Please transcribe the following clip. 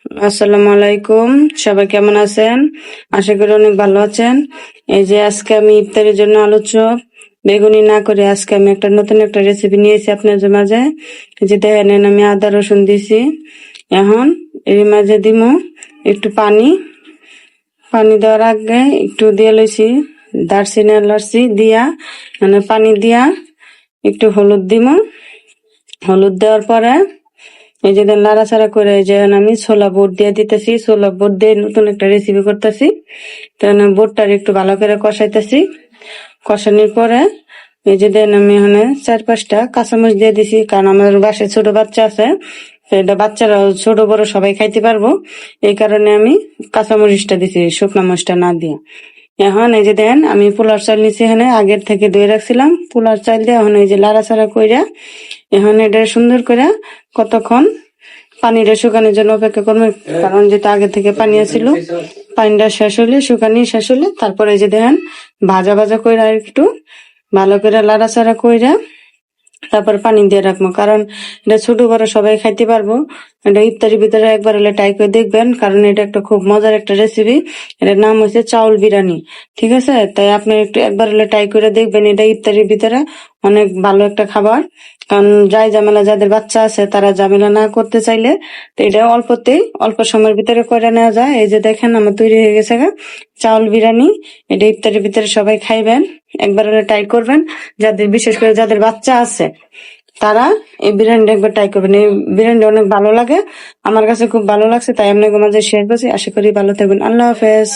আসসালামু আলাইকুম। সবাই কেমন আছেন? আশা করি অনেক ভালো আছেন। এই যে আজকে আমি ইফতারের জন্য আলু চপ বেগুনি না করে আজকে আমি নতুন একটা রেসিপি নিয়েছি আপনাদের মাঝে। এই যে দেখেন আমি আদা রসুন দিছি। এখন এর মাঝে দিমু একটু পানি। পানি দেওয়ার আগে একটু দিয়ে লইছি দারচিনি এলাচি দিয়া, মানে পানি দিয়া একটু হলুদ দিমু। হলুদ দেওয়ার পরে এই যে নাড়াচাড়া করে এই যে আমি ছোলা বুট দিয়ে দিতেছি। ছোলা বুট দিয়ে নতুন একটা রেসিপি করতেছি। তো বুটটার একটু ভালো করে কষাইতেছি। কষানোর পরে এই যে দেন আমি এখানে 4-5টা কাঁচামরিচ দিয়ে দিছি, কারণ আমার বাসায় ছোট বাচ্চা আছে। তো এটা বাচ্চারা ছোট বড় সবাই খাইতে পারবো, এই কারণে আমি কাঁচামরিচটা দিছি, শুকনো মরিচটা না দিয়ে। এখন এই যে দেন আমি পোলার চাল নিচ্ছি, এখানে আগের থেকে ধুয়ে রাখছিলাম পোলার চাল দিয়ে। এখন এই যে লাড়াচাড়া কইরা এখন এটা সুন্দর করে কতক্ষণ পানিটা শুকানোর জন্য অপেক্ষা করবো, কারণ যেটা আগে থেকে পানি আছিল পানিটা শেষ হলে শুকানি শেষ হলে তারপরে এই যে দেখেন ভাজা ভাজা কইরা একটু ভালো করে লাড়াচাড়া কইরা তারপর পানি দিয়ে রাখবো, কারণ এটা ছোট বড় সবাই খাইতে পারবো। এটা ইফতারির ভিতরে একবার হলে ট্রাই করে দেখবেন, কারণ এটা একটা খুব মজার একটা রেসিপি। এটার নাম হচ্ছে চাউল বিরিয়ানি, ঠিক আছে? তাই আপনি একবার হলে ট্রাই করে দেখবেন। এটা ইফতারির ভিতরে অনেক ভালো একটা খাবার, কারণ ঝামেলা যাদের বাচ্চা আছে তারা ঝামেলা না করতে চাইলে তো এটা অল্প সময়ের ভিতরে করে নেওয়া যায়। এই যে দেখেন আমার তৈরি হয়ে গেছে চাউল বিরিয়ানি। এটা ইফতারির ভিতরে সবাই খাইবেন, একবার হলে ট্রাই করবেন। বিশেষ করে যাদের বাচ্চা আছে তারা এই বিরিয়ানিটা একবার ট্রাই করবেন। এই বিরিয়ানিটা অনেক ভালো লাগে, আমার কাছে খুব ভালো লাগছে, তাই আপনাদের মাঝে শেয়ার করছি। আশা করি ভালো থাকবেন। আল্লাহ হাফেজ।